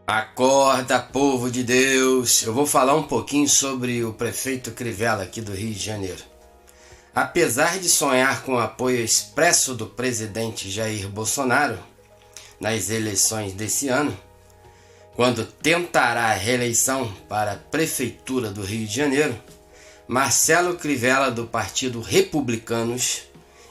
Acorda, povo de Deus! Eu vou falar um pouquinho sobre o prefeito Crivella aqui do Rio de Janeiro. Apesar de sonhar com o apoio expresso do presidente Jair Bolsonaro nas eleições desse ano, quando tentará a reeleição para a prefeitura do Rio de Janeiro, Marcelo Crivella, do Partido Republicanos,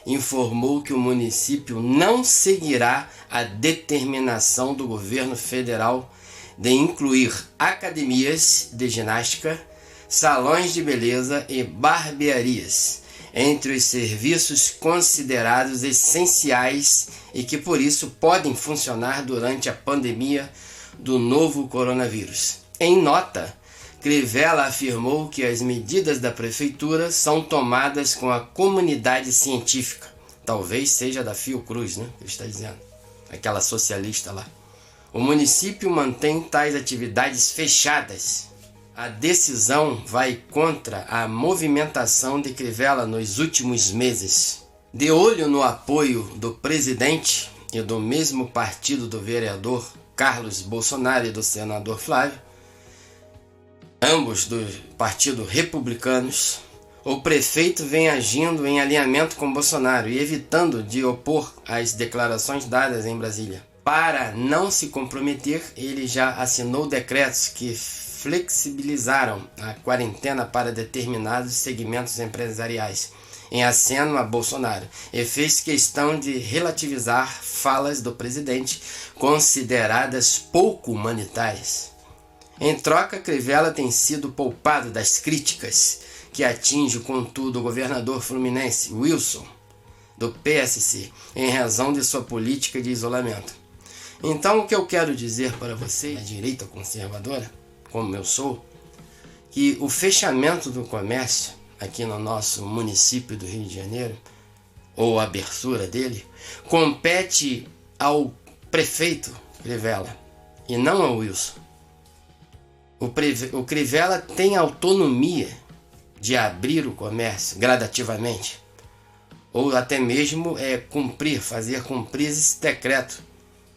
informou que o município não seguirá a determinação do governo federal de incluir academias de ginástica, salões de beleza e barbearias entre os serviços considerados essenciais e que por isso podem funcionar durante a pandemia do novo coronavírus. Em nota, Crivella afirmou que as medidas da prefeitura são tomadas com a comunidade científica. Talvez seja da Fiocruz, né? Ele está dizendo. Aquela socialista lá. O município mantém tais atividades fechadas. A decisão vai contra a movimentação de Crivella nos últimos meses. De olho no apoio do presidente e do mesmo partido do vereador Carlos Bolsonaro e do senador Flávio, ambos do Partido Republicanos, o prefeito vem agindo em alinhamento com Bolsonaro e evitando de opor às declarações dadas em Brasília. Para não se comprometer, ele já assinou decretos que flexibilizaram a quarentena para determinados segmentos empresariais, em aceno a Bolsonaro, e fez questão de relativizar falas do presidente consideradas pouco humanitárias. Em troca, Crivella tem sido poupado das críticas que atinge, contudo, o governador fluminense Wilson, do PSC, em razão de sua política de isolamento. Então, o que eu quero dizer para você, da direita conservadora, como eu sou, que o fechamento do comércio aqui no nosso município do Rio de Janeiro, ou a abertura dele, compete ao prefeito Crivella e não ao Wilson. O Crivella tem autonomia de abrir o comércio gradativamente, ou até mesmo fazer cumprir esse decreto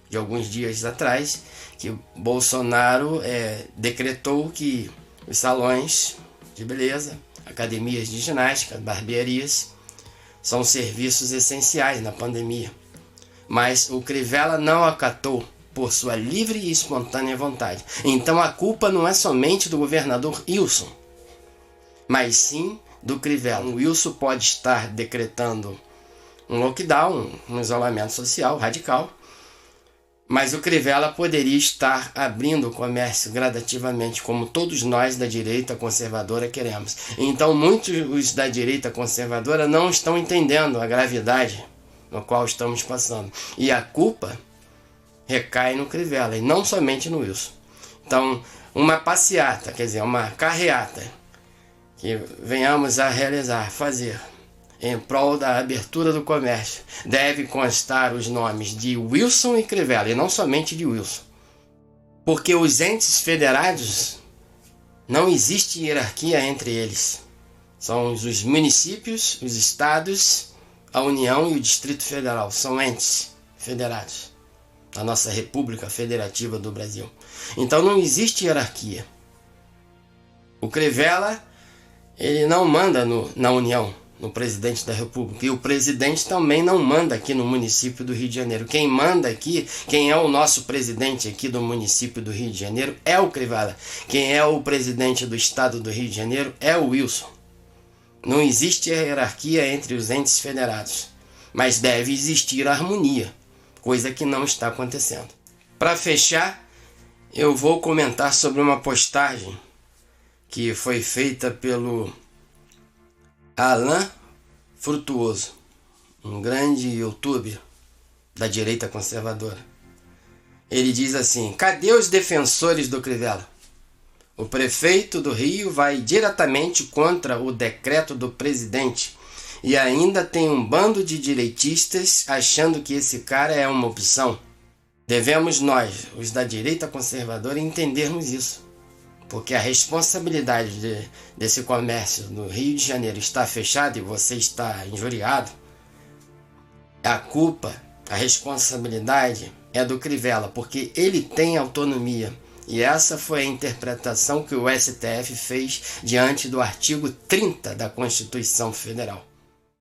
de alguns dias atrás, que Bolsonaro decretou que os salões de beleza, academias de ginástica, barbearias, são serviços essenciais na pandemia. Mas o Crivella não acatou por sua livre e espontânea vontade. Então a culpa não é somente do governador Wilson, mas sim do Crivella. O Wilson pode estar decretando um lockdown, um isolamento social radical, mas o Crivella poderia estar abrindo o comércio gradativamente, como todos nós da direita conservadora queremos. Então muitos da direita conservadora não estão entendendo a gravidade no qual estamos passando. E a culpa recai no Crivella e não somente no Wilson. Então, uma passeata, quer dizer, uma carreata que venhamos a fazer em prol da abertura do comércio, deve constar os nomes de Wilson e Crivella, e não somente de Wilson. Porque os entes federados, não existe hierarquia entre eles. São os municípios, os estados, a União e o Distrito Federal. São entes federados da nossa República Federativa do Brasil. Então não existe hierarquia. O Crivella, ele não manda na União, no presidente da República. E o presidente também não manda aqui no município do Rio de Janeiro. Quem manda aqui, quem é o nosso presidente aqui do município do Rio de Janeiro é o Crivella. Quem é o presidente do estado do Rio de Janeiro é o Wilson. Não existe hierarquia entre os entes federados, mas deve existir harmonia, coisa que não está acontecendo. Para fechar, eu vou comentar sobre uma postagem que foi feita pelo Alan Frutuoso, um grande youtuber da direita conservadora. Ele diz assim: cadê os defensores do Crivella? O prefeito do Rio vai diretamente contra o decreto do presidente e ainda tem um bando de direitistas achando que esse cara é uma opção. Devemos nós, os da direita conservadora, entendermos isso. Porque a responsabilidade desse comércio no Rio de Janeiro está fechado e você está injuriado, a culpa, a responsabilidade é do Crivella, porque ele tem autonomia E essa foi a interpretação que o STF fez diante do artigo 30 da Constituição Federal.